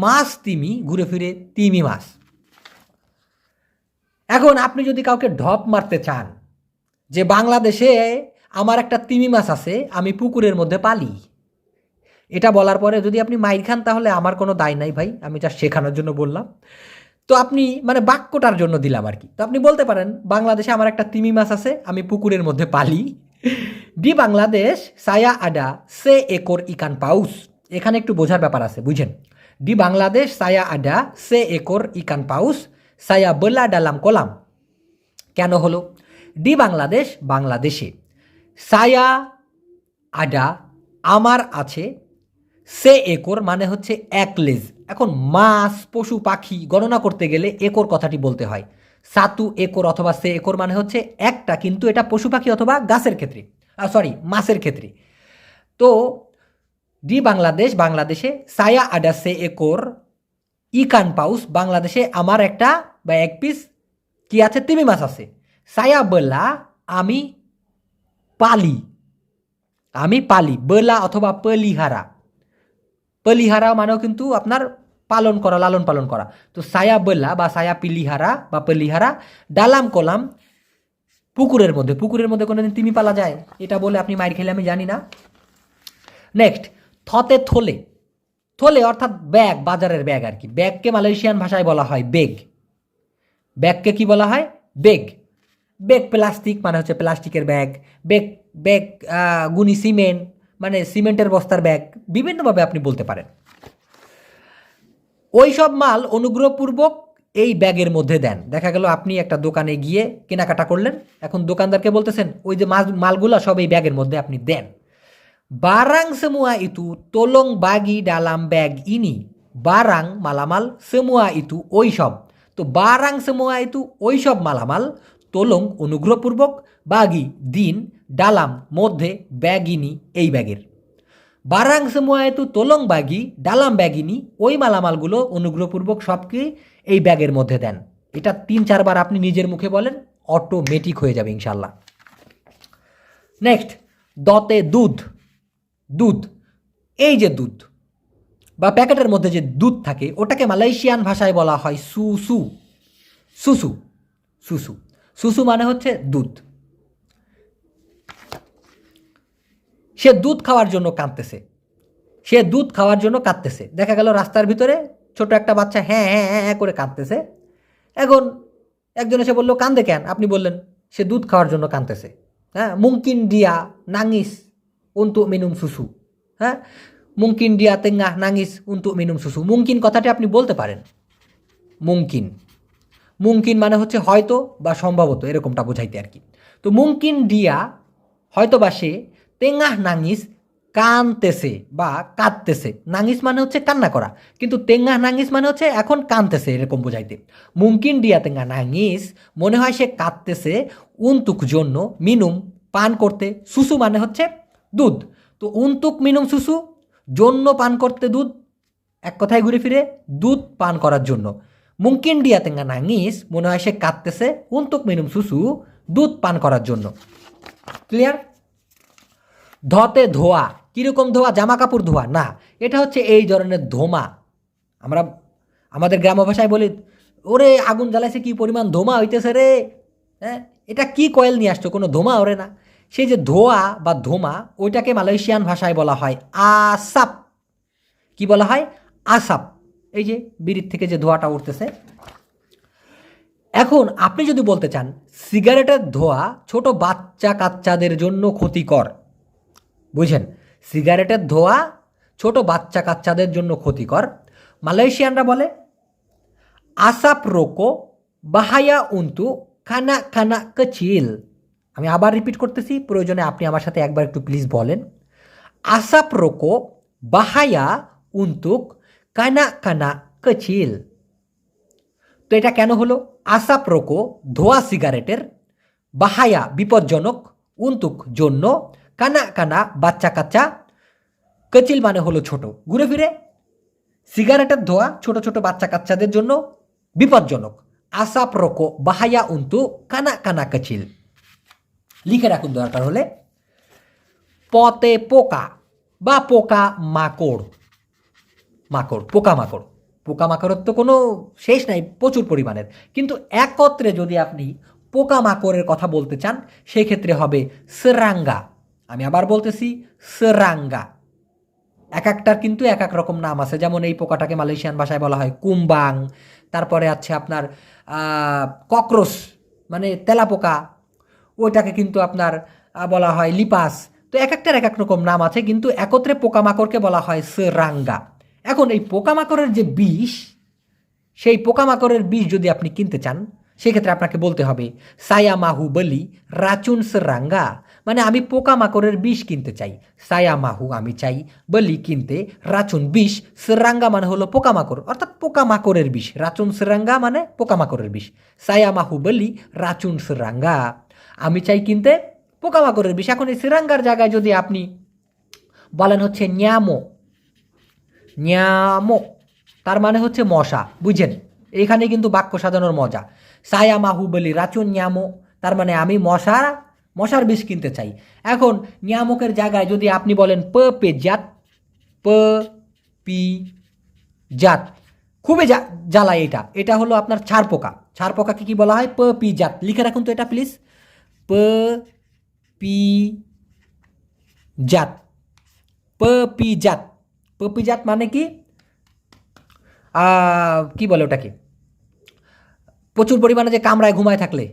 মাছ তিমি, ঘুরে ফিরে তিমি মাছ। এখন আপনি যদি কাউকে ঢপ মারতে চান যে বাংলাদেশে আমার একটা তিমি মাছ আছে, আমি পুকুরের মধ্যে পালি। এটা বলার পরে যদি আপনি মাইর খান তাহলে আমার কোনো দায় নাই ভাই, আমি যা শেখানোর জন্য বললাম। তো আপনি মানে বাক্যটার জন্য দিলাম আর কি। তো আপনি বলতে পারেন বাংলাদেশে আমার একটা তিমি মাছ আছে, আমি পুকুরের মধ্যে পালি। ডি বাংলাদেশ সায়া আডা সে একর ইকান পাউস। এখানে একটু বোঝার ব্যাপার আছে, বুঝেন। ডি বাংলাদেশ সায়া আডা সে একর ইকান পাউস সায়া বলা ডালাম কলাম। কেন হলো? ডি বাংলাদেশ বাংলাদেশে, সায়া আডা আমার আছে, সে একর মানে হচ্ছে এক লেজ। এখন মাছ পশু পাখি গণনা করতে গেলে একর কথাটি বলতে হয়। সাতু একর অথবা সে একর মানে হচ্ছে একটা, কিন্তু এটা পশু পাখি অথবা গাছের ক্ষেত্রে, মাছের ক্ষেত্রে। তো ডি বাংলাদেশ বাংলাদেশে, সায়া আডা সে একর ইকান পাউস বাংলাদেশে আমার একটা বা এক পিস কি আছে, তিমি মাছ আছে। সায়া বলা আমি পালি, আমি পালি। বলা অথবা পলিহারা, পলিহারা মানেও কিন্তু আপনার পালন করা, লালন পালন করা। তো সায়া বলা বা সায়া পিলিহারা বা পলিহারা, ডালাম কলাম পুকুরের মধ্যে। পুকুরের মধ্যে কোনোদিন তিমি পালা যায়? এটা বলে আপনি মাইর খেলে আমি জানি না। নেক্সট, থতে থলে। থলে অর্থাৎ ব্যাগ, বাজারের ব্যাগ আর কি। ব্যাগকে মালয়েশিয়ান ভাষায় বলা হয় বেগ। ব্যাগকে কি বলা হয়? বেগ। বেগ প্লাস্টিক মানে হচ্ছে প্লাস্টিকের ব্যাগ। বেগ ব্যাগ গুনি সিমেন্ট মানে সিমেন্টের বস্তার ব্যাগ, বিভিন্নভাবে আপনি বলতে পারেন। ওই সব মাল অনুগ্রহপূর্বক এই ব্যাগের মধ্যে দেন। দেখা গেল আপনি একটা দোকানে গিয়ে কেনাকাটা করলেন, এখন দোকানদারকে বলতেছেন ওই যে মালগুলা সব এই ব্যাগের মধ্যে আপনি দেন। বারাং semua itu tolong bagi dalam bag ini. বারাং মালামাল, semua itu ওই সব। তো বারাং semua itu ওই সব মালামাল, তোলং অনুগ্রহপূর্বক, বাগি দিন, ডালাম মধ্যে, ব্যাগিনি এই ব্যাগের। বারাং semua itu তোলং বাগি ডালাম ব্যাগিনি, ওই মালামালগুলো অনুগ্রহপূর্বক সবকে এই ব্যাগের মধ্যে দেন। এটা 3-4 বার আপনি নিজের মুখে বলেন, অটোমেটিক হয়ে যাবে ইনশাল্লাহ। নেক্সট, দতে দুধ। দুধ, এই যে দুধ বা প্যাকেটের মধ্যে যে দুধ থাকে ওটাকে মালয়েশিয়ান ভাষায় বলা হয় সুসু। সুসু, সুসু, সুসু মানে হচ্ছে দুধ। সে দুধ খাওয়ার জন্য কাঁদতেছে, সে দুধ খাওয়ার জন্য কাঁদতেছে। দেখা গেল রাস্তার ভিতরে ছোট একটা বাচ্চা হ্যাঁ হ্যাঁ হ্যাঁ হ্যাঁ করে কাঁদতেছে। এখন একজন এসে বললো কান্দে কেন? আপনি বললেন সে দুধ খাওয়ার জন্য কাঁদতেছে। হ্যাঁ, মুমকিন দিয়া নাঙ্গিস untuk minum susu। হ্যাঁ, মুমকিন দিয়া তেঙ্গা নাঙ্গিস untuk minum susu। মুমকিন কথাটি আপনি বলতে পারেন, মুমকিন। মুমকিন মানে হচ্ছে হয়তো বা সম্ভবত, এরকমটা বোঝাইতে আর কি। তো মুমকিন দিয়া হয়তো বা সে, তেঙ্গা নাঙ্গিস কানতেছে বা কাঁদতেছে। নাঙ্গিস মানে হচ্ছে কান্না করা, কিন্তু তেঙ্গা নাঙ্গিস মানে হচ্ছে এখন কানতেছে, এরকম বোঝাইতে। মুমকিন দিয়া তেঙ্গা নাঙ্গিস মনে হয় সে কাঁদতেছে, উন্তুক জন্য, মিনুম পান করতে, সুসু মানে হচ্ছে দুধ। তো উন্তুক মিনুম সুসু জন্য পান করতে দুধ, এক কথায় ঘুরে ফিরে দুধ পান করার জন্য। মুমকিন দিয়া তেঙ্গা নাঙ্গিস মনে হয় সে কাঁদতেছে, উন্তুক মিনুম সুসু দুধ পান করার জন্য। ক্লিয়ার? ধতে ধোয়া, কীরকম ধোয়া? জামা কাপড় ধোয়া না, এটা হচ্ছে এই ধরনের ধোঁয়া। আমরা আমাদের গ্রাম্য ভাষায় বলি ওরে আগুন জ্বালাইছে কি পরিমাণ ধোঁয়া হইতেছে রে। হ্যাঁ, এটা কি কয়েল নিয়ে আসছো, কোনো ধোঁয়া ওরে না। সেই যে ধোয়া বা ধোঁয়া, ওইটাকে মালয়েশিয়ান ভাষায় বলা হয় আসাপ। কি বলা হয়? আসাপ। এই যে বিড়ির থেকে যে ধোঁয়াটা উঠতেছে। এখন আপনি যদি বলতে চান সিগারেটের ধোঁয়া ছোট বাচ্চা কাচ্চাদের জন্য ক্ষতিকর, বুঝেন, সিগারেটের ধোঁয়া ছোট বাচ্চা কাচ্চাদের জন্য ক্ষতিকর, মালয়েশিয়ানরা বলে আসাপ রোকো বাহায়া উন্তু খানা খানা কচিল। আমি আবার রিপিট করতেছি, প্রয়োজনে আপনি আমার সাথে একবার একটু প্লিজ বলেন। আসাপ রোকো বাহায়া উন্তুক কানা কানা কচিল। তো এটা কেন হলো? আসাপ রোকো ধোয়া সিগারেটের, বাহায়া বিপজ্জনক, উন্তুক জন্য, কানা কানা বাচ্চা কাচ্চা, কচিল মানে হলো ছোট। ঘুরে ফিরে সিগারেটের ধোয়া ছোট ছোট বাচ্চা কাচ্চাদের জন্য বিপজ্জনক। আসাপ রোকো বাহায়া উন্তু কানা কানা কচিল। লিখে রাখুন দরকার হলে। পতে পোকা বা পোকা মাকড়। মাকড়, পোকা মাকড়, পোকা মাকড়ের তো কোনো শেষ নাই, প্রচুর পরিমাণের। কিন্তু একত্রে যদি আপনি পোকামাকড়ের কথা বলতে চান সেই ক্ষেত্রে হবে সেরাঙ্গা। আমি আবার বলতেছি সেরাঙ্গা। এক একটার কিন্তু এক এক রকম নাম আছে, যেমন এই পোকাটাকে মালয়েশিয়ান ভাষায় বলা হয় কুম্বাং, তারপরে আছে আপনার ককরোচ মানে তেলাপোকা, ওইটাকে কিন্তু আপনার বলা হয় লিপাস। তো এক একটার এক এক রকম নাম আছে, কিন্তু একত্রে পোকামাকড়কে বলা হয় সেরাঙ্গা। এখন এই পোকামাকড়ের যে বিষ, সেই পোকামাকড়ের বিষ যদি আপনি কিনতে চান সেক্ষেত্রে আপনাকে বলতে হবে সায়া মাহু বলি রাচুন সেরাঙ্গা, মানে আমি পোকামাকড়ের বিষ কিনতে চাই। সায়া মাহু আমি চাই, বলি কিনতে, রাচুন বিষ, সেরাঙ্গা মানে হলো পোকামাকড়, অর্থাৎ পোকামাকড়ের বিষ। রাচুন সেরাঙ্গা মানে পোকামাকড়ের বিষ। সায়া মাহু বলি রাচুন সেরাঙ্গা, আমি চাই কিনতে পোকামাকড়ের বিষ। এখন এই সেরাঙ্গার জায়গায় যদি আপনি বলেন হচ্ছে ন্যামো, ন্যামো তার মানে হচ্ছে মশা, বুঝছেন? এখানে কিন্তু বাক্য সাজানোর মজা। সায়া মাহু বলি রাচুন ন্যামো, তার মানে আমি মশার বিষ কিনতে চাই। এখন নিয়ামকের জায়গায় যদি আপনি বলেন প পে জাত, প পি জাত, খুবই জ্বালা এটা। এটা হলো আপনার ছাড় পোকা। ছাড় পোকাকে কি বলা হয়? প পি জাত। লিখে রাখুন তো এটা প্লিজ, প পি জাত, প পি জাত। প পি জাত মানে কি? কি বলে ওটাকে, প্রচুর পরিমাণে যে কামড়ায় ঘুমায় থাকলে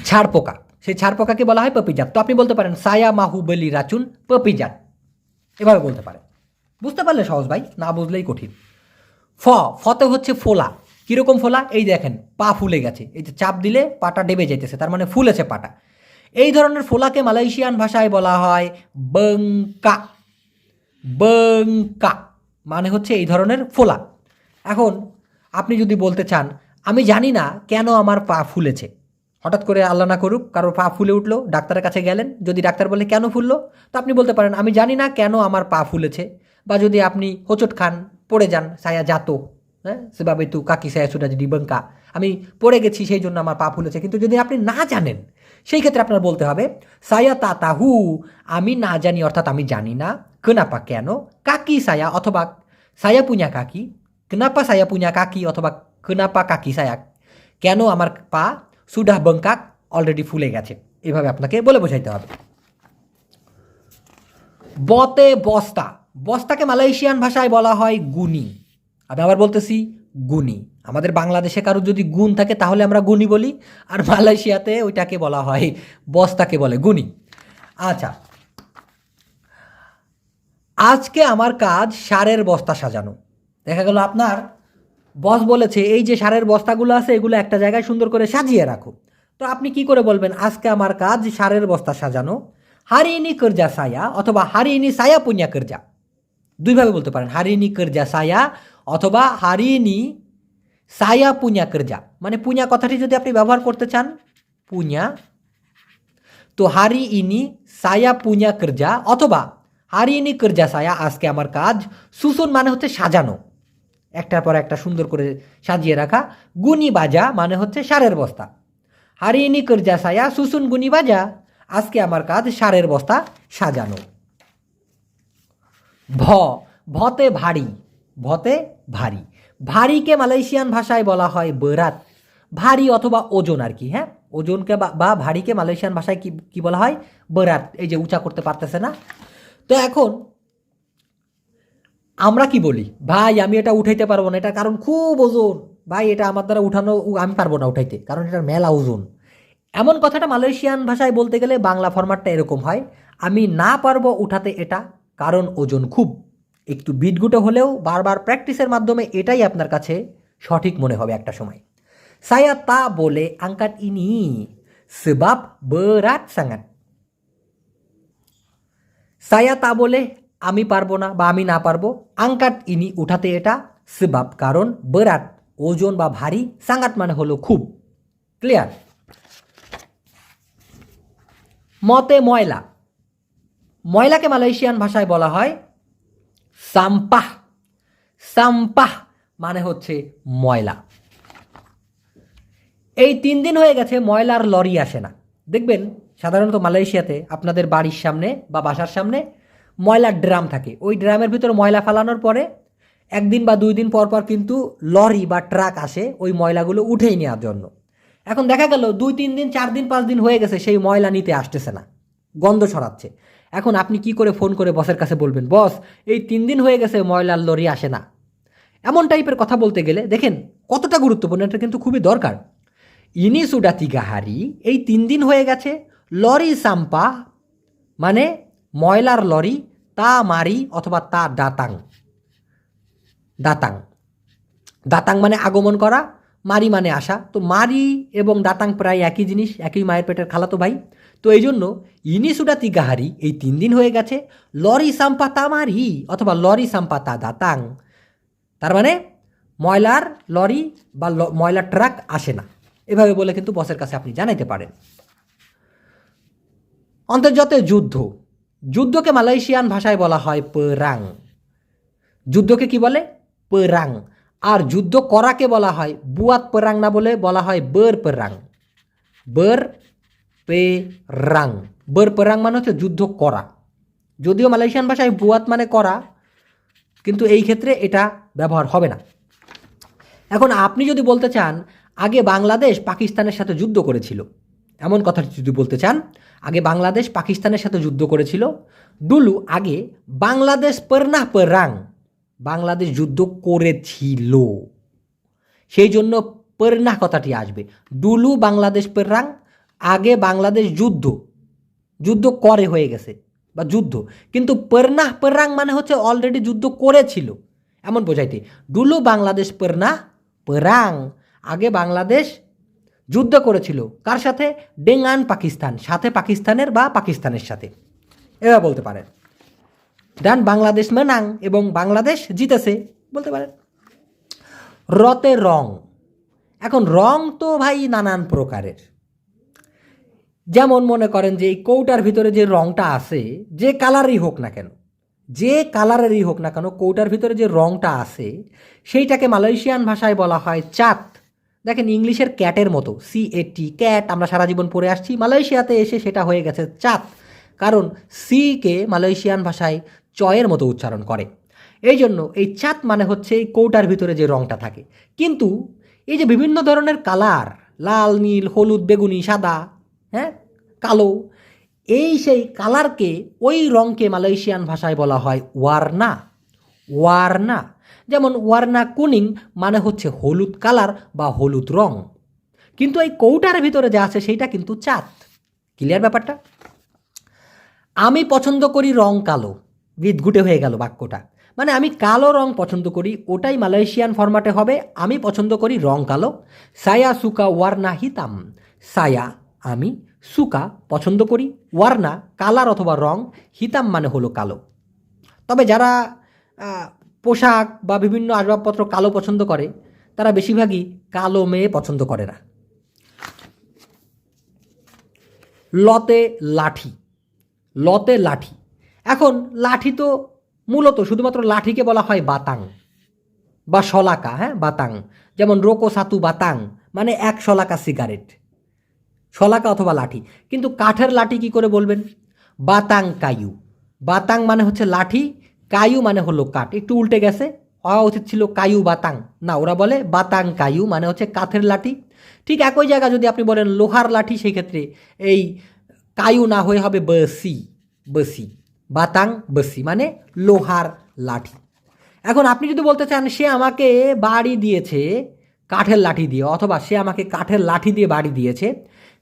ছাড় পোকা, সেই ছাড় পোকাকে বলা হয় পপিজাত। তো আপনি বলতে পারেন সায়া মাহু বলি রাচুন পপিজাত, এভাবে বলতে পারেন। বুঝতে পারলে সহজ ভাই, না বুঝলেই কঠিন। ফতে হচ্ছে ফোলা। কীরকম ফোলা? এই দেখেন পা ফুলে গেছে, এই যে চাপ দিলে পাটা ডেবে যাইতেছে, তার মানে ফুলেছে পাটা। এই ধরনের ফোলাকে মালয়েশিয়ান ভাষায় বলা হয় বংকা। বংকা মানে হচ্ছে এই ধরনের ফোলা। এখন আপনি যদি বলতে চান আমি জানি না কেন আমার পা ফুলেছে, হঠাৎ করে আল্লাহ না করুক কারোর পা ফুলে উঠলো, ডাক্তারের কাছে গেলেন, যদি ডাক্তার বলে কেন ফুললো, তো আপনি বলতে পারেন আমি জানি না কেন আমার পা ফুলেছে। বা যদি আপনি হোঁচট খান, পড়ে যান, সায়া জাতো, হ্যাঁ সেভাবে তু কাকি সায়া সুটা যদি বঙ্কা, আমি পড়ে গেছি সেই জন্য আমার পা ফুলেছে। কিন্তু যদি আপনি না জানেন সেই ক্ষেত্রে আপনার বলতে হবে সায়া তাতাহু, আমি না জানি অর্থাৎ আমি জানি না, কেনাপা কেন, কাকি সায়া অথবা সায়া পুnya কাকি, কেনাপা সায়া পুnya কাকি অথবা কেনাপা কাকি সায়া, কেন আমার পা সুডাহ বঙ্কাক অলরেডি ফুলে গেছে, এভাবে আপনাকে বলে বোঝাইতে হবে। বতে বস্তা। বস্তাকে মালয়েশিয়ান ভাষায় বলা হয় গুনি। আমি আবার বলতেছি গুনি। আমাদের বাংলাদেশে কারোর যদি গুণ থাকে তাহলে আমরা গুনি বলি, আর মালয়েশিয়াতে ওইটাকে বলা হয় বস্তাকে বলে গুনি। আচ্ছা, আজকে আমার কাজ সারের বস্তা সাজানো। দেখা গেল আপনার বস বলেছে এই যে সারের বস্তাগুলো আছে এগুলো একটা জায়গায় সুন্দর করে সাজিয়ে রাখো। তো আপনি কি করে বলবেন আজকে আমার কাজ সারের বস্তা সাজানো? হারি ইনি কর্জা সায়া অথবা হারি ইনি সায়া পুnya কর্জা, দুইভাবে বলতে পারেন, হারি ইনি কর্জা সায়া অথবা হারি ইনি সায়া পুnya কর্জা। মানে পুnya কথাটি যদি আপনি ব্যবহার করতে চান পুnya, তো হারি ইনি সায়া পুnya কর্জা অথবা হারি ইনি কর্জা সায়া, আজকে আমার কাজ সুসুন মানে হচ্ছে সাজানো, একটার পর একটা সুন্দর করে সাজিয়ে রাখা। গুনি বাজা মানে হচ্ছে সারের বস্তা। হারি ইনি কর্জা সায়া সুসুন গুনি বাজা, আজকে আমার কাজ সারের বস্তা সাজানো। ভতে ভারী। ভতে ভারী। ভারীকে মালয়েশিয়ান ভাষায় বলা হয় বেরাত। ভারী অথবা ওজন আর কি, হ্যাঁ ওজনকে বা ভারীকে মালয়েশিয়ান ভাষায় কি বলা হয়? বেরাত। এই যে উঁচা করতে পারতেছে না। তো এখন আমরা কি বলি, ভাই আমি এটা উঠাইতে পারবো না, এটা কারণ খুব ওজন, ভাই এটা আমার দ্বারা উঠানো আমি পারবো না উঠাইতে কারণ এটার মেলা ওজন। এমন কথাটা মালয়েশিয়ান ভাষায় বলতে গেলে বাংলা ফরম্যাটটা এরকম হয়, আমি না পারবো উঠাতে এটা কারণ ওজন খুব। একটু বিটগুটো হলেও বারবার প্র্যাকটিসের মাধ্যমে এটাই আপনার কাছে সঠিক মনে হবে একটা সময়। সায়া তা বলে angkat ini sebab berat sangat. সায়া তা বলে আমি পারবো না বা আমি না পারবো, angkat ini উঠাতে এটা, sebab কারণ, berat ওজন বা ভারী, sangat মানে হলো খুব। ক্লিয়ার? মতে ময়লা। ময়লাকে মালয়েশিয়ান ভাষায় বলা হয় সাম্পাহ। সাম্পাহ মানে হচ্ছে ময়লা। এই 3 দিন হয়ে গেছে ময়লার লরি আসে না। দেখবেন সাধারণত মালয়েশিয়াতে আপনাদের বাড়ির সামনে বা বাসার সামনে ময়লার ড্রাম থাকে, ওই ড্রামের ভিতরে ময়লা ফেলানোর পরে 1 দিন বা 2 দিন পর পর কিন্তু লরি বা ট্রাক আসে ওই ময়লাগুলো উঠেই নেওয়ার জন্য। এখন দেখা গেল 2-3 দিন 4 দিন 5 দিন হয়ে গেছে সেই ময়লা নিতে আসতেছে না, গন্ধ ছড়াচ্ছে। এখন আপনি কি করে ফোন করে বসের কাছে বলবেন, বস এই 3 দিন হয়ে গেছে ময়লার লরি আসে না? এমন টাইপের কথা বলতে গেলে দেখেন কতটা গুরুত্বপূর্ণ, এটা কিন্তু খুবই দরকার। ইনি সুডা তিগাহারি, এই 3 দিন হয়ে গেছে, লরি সাম্পা মানে ময়লার লরি, তা মারি অথবা তা দাতাং, দাতাং দাতাং মানে আগমন করা, মারি মানে আসা। তো মারি এবং দাতাং প্রায় একই জিনিস, একই মায়ের পেটের খালাতো ভাই। তো এই জন্য ইনি সুডা তিগাহারি, এই 3 দিন হয়ে গেছে, লরি সাম্পা তা মারি অথবা লরি সাম্পা তা দাতাং, তার মানে ময়লার লরি বা ময়লার ট্রাক আসে না। এভাবে বলে কিন্তু বসের কাছে আপনি জানাইতে পারেন। অন্তর্জাতীয় যুদ্ধ, যুদ্ধকে মালয়েশিয়ান ভাষায় বলা হয় পেরাং। যুদ্ধকে কি বলে? পেরাং। আর যুদ্ধ করাকে বলা হয় বুয়াত পেরাং, না বলে বলা হয় ber perang। ber perang, ber perang মানে হচ্ছে যুদ্ধ করা। যদিও মালয়েশিয়ান ভাষায় বুয়াত মানে করা, কিন্তু এই ক্ষেত্রে এটা ব্যবহার হবে না। এখন আপনি যদি বলতে চান আগে বাংলাদেশ পাকিস্তানের সাথে যুদ্ধ করেছিল, এমন কথা যদি বলতে চান, আগে বাংলাদেশ পাকিস্তানের সাথে যুদ্ধ করেছিল, ডুলু আগে বাংলাদেশ পর্না পেরাং, বাংলাদেশ যুদ্ধ করেছিল, সেই জন্য পর্না কথাটি আসবে। ডুলু বাংলাদেশ পেরাং, আগে বাংলাদেশ যুদ্ধ, যুদ্ধ করে হয়ে গেছে বা যুদ্ধ, কিন্তু পর্না পেরাং মানে হচ্ছে অলরেডি যুদ্ধ করেছিল, এমন বোঝাইতে। ডুলু বাংলাদেশ পর্না পেরাং, আগে বাংলাদেশ যুদ্ধ করেছিল কার সাথে? ডেঙ্গান পাকিস্তান, সাথে পাকিস্তানের বা পাকিস্তানের সাথে, এবার বলতে পারেন। ডান বাংলাদেশ মেনাং এবং বাংলাদেশ জিতেছে বলতে পারেন। রতে রং, এখন রং তো ভাই নানান প্রকারের। যেমন মনে করেন যে এই কৌটার ভিতরে যে রংটা আছে, যে কালারই হোক না কেন, যে কালারেরই হোক না কেন, কৌটার ভিতরে যে রংটা আছে সেইটাকে মালয়েশিয়ান ভাষায় বলা হয় চাত। দেখেন ইংলিশের ক্যাটের মতো, CAT, ক্যাট আমরা সারা জীবন পড়ে আসছি, মালয়েশিয়াতে এসে সেটা হয়ে গেছে চাত, কারণ সিকে মালয়েশিয়ান ভাষায় চয়ের মতো উচ্চারণ করে। এই জন্য এই চাত মানে হচ্ছে এই কৌটার ভিতরে যে রংটা থাকে। কিন্তু এই যে বিভিন্ন ধরনের কালার, লাল, নীল, হলুদ, বেগুনি, সাদা, হ্যাঁ, কালো, এই সেই কালারকে, ওই রঙকে মালয়েশিয়ান ভাষায় বলা হয় ওয়ার্না। ওয়ার্না, যেমন ওয়ার্না কুনিং মানে হচ্ছে হলুদ কালার বা হলুদ রং, কিন্তু এই কৌটার ভিতরে যা আছে সেইটা কিন্তু চাঁদ। ক্লিয়ার ব্যাপারটা? আমি পছন্দ করি রং কালো, বিদঘুটে হয়ে গেল বাক্যটা, মানে আমি কালো রং পছন্দ করি, ওটাই মালয়েশিয়ান ফরম্যাটে হবে আমি পছন্দ করি রং কালো। সায়া সুকা ওয়ার্না হিতাম, সায়া আমি, সুকা পছন্দ করি, ওয়ার্না কালার অথবা রং, হিতাম মানে হলো কালো। তবে যারা পোশাক বা বিভিন্ন আসবাবপত্র কালো পছন্দ করে তারা বেশিরভাগই কালো মেয়ে পছন্দ করে না। লতে লাঠি, লতে লাঠি, এখন লাঠি তো মূলত শুধুমাত্র লাঠিকে বলা হয় বাতাং বা শলাকা, হ্যাঁ বাতাং, যেমন রোকো সাতু বাতাং মানে এক শলাকা সিগারেট, শলাকা অথবা লাঠি। কিন্তু কাঠের লাঠি কি করে বলবেন? বাতাং কায়ু, বাতাং মানে হচ্ছে লাঠি, কায়ু মানে হলো কাঠ, একটু উল্টে গেছে, হওয়া উচিত ছিল কায়ু বাতাং, না ওরা বলে বাতাং কায়ু মানে হচ্ছে কাঠের লাঠি। ঠিক একই জায়গা যদি আপনি বলেন লোহার লাঠি, সেই ক্ষেত্রে এই কায়ু না হয়ে হবে বসি, বসি, বাতাং বসি মানে লোহার লাঠি। এখন আপনি যদি বলতে চান সে আমাকে বাড়ি দিয়েছে কাঠের লাঠি দিয়ে, অথবা সে আমাকে কাঠের লাঠি দিয়ে বাড়ি দিয়েছে,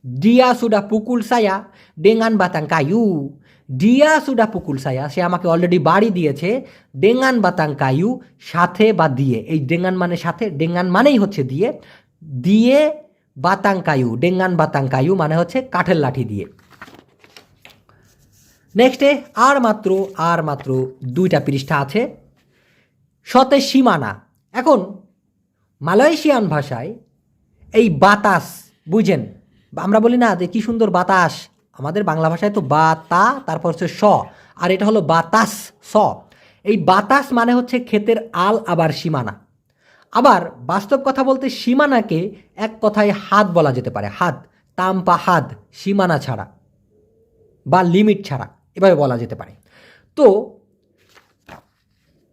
ডিয়া সুডা পুকুল সায়া ডেঙ্গান বাতাং কায়ু, ডিয়া সুডা পুকুল সায়া সে আমাকে অলরেডি বাড়ি দিয়েছে, ডেঙ্গান বাতাং কায়ু সাথে বা দিয়ে, এই ডেঙ্গান মানে সাথে, ডেঙ্গান মানেই হচ্ছে দিয়ে, দিয়ে বাতাং কায়ু, ডেঙ্গান বাতাং কায়ু মানে হচ্ছে কাঠের লাঠি দিয়ে। নেক্সটে আর মাত্র 2টা পৃষ্ঠা আছে। সতে সীমানা, এখন মালয়েশিয়ান ভাষায় এই বাতাস বুঝেন, আমরা বলি না যে কী সুন্দর বাতাস, আমাদের বাংলা ভাষায় তো বাতা তারপর হচ্ছে স, আর এটা হলো বাতাস স। এই বাতাস মানে হচ্ছে ক্ষেতের আল, আবার সীমানা। আবার বাস্তব কথা বলতে সীমানাকে এক কথায় হাত বলা যেতে পারে, হাত, তাম্পা হাত, সীমানা ছাড়া বা লিমিট ছাড়া এভাবে বলা যেতে পারে। তো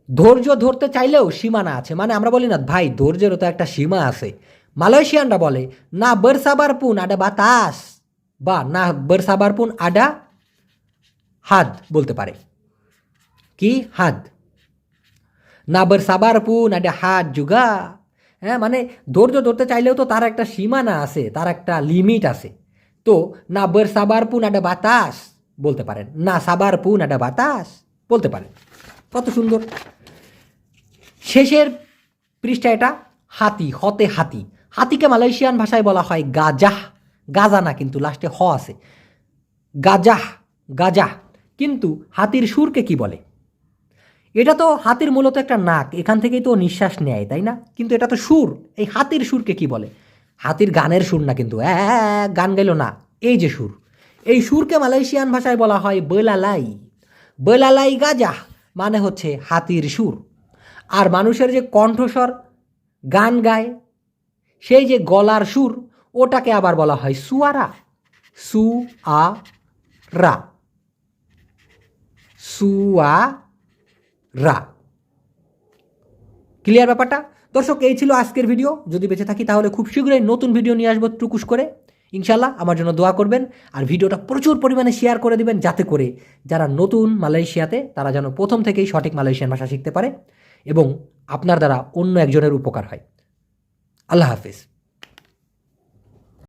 ধৈর্য ধরতে চাইলেও সীমানা আছে, মানে আমরা বলি না ভাই ধৈর্যেরও তো একটা সীমা আছে, মালয়েশিয়ানরা বলে না bersabar pun ada batas বা না bersabar pun ada had বলতে পারে। কি had, না bersabar pun ada had juga। হ্যাঁ, মানে ধৈর্য ধরতে চাইলেও তো তার একটা সীমানা আছে, তার একটা লিমিট আছে। তো না bersabar pun ada batas বলতে পারেন, না sabar pun ada batas বলতে পারেন। কত সুন্দর। শেষের পৃষ্ঠা এটা, হাতি, হতে হাতি। হাতিকে মালয়েশিয়ান ভাষায় বলা হয় গাজাহ। গাজা না, কিন্তু লাস্টে হ আছে, গাজাহ, গাজাহ। কিন্তু হাতির সুরকে কি বলে? এটা তো হাতির মূলত একটা নাক, এখান থেকেই তো নিঃশ্বাস নেয়, তাই না? কিন্তু এটা তো সুর, এই হাতির সুরকে কি বলে? হাতির গানের সুর না, কিন্তু গান গাইল না, এই যে সুর, এই সুরকে মালয়েশিয়ান ভাষায় বলা হয় বেলালাই। বেলালাই গাজাহ মানে হচ্ছে হাতির সুর। আর মানুষের যে কণ্ঠস্বর গান গায়, সেই যে গলার সুর, ওটাকে আবার বলা হয় সুয়ারা। সুয়ারা, সুয়ারা। ক্লিয়ার ব্যাপারটা? দর্শক, এই ছিল আজকের ভিডিও। যদি বেঁচে থাকি তাহলে খুব শীঘ্রই নতুন ভিডিও নিয়ে আসবো টুকুস করে, ইনশাল্লাহ। আমার জন্য দোয়া করবেন আর ভিডিওটা প্রচুর পরিমাণে শেয়ার করে দিবেন, যাতে করে যারা নতুন মালয়েশিয়াতে তারা যেন প্রথম থেকেই সঠিক মালয়েশিয়ান ভাষা শিখতে পারে এবং আপনার দ্বারা অন্য একজনের উপকার হয়। আল্লাহ হাফিজ।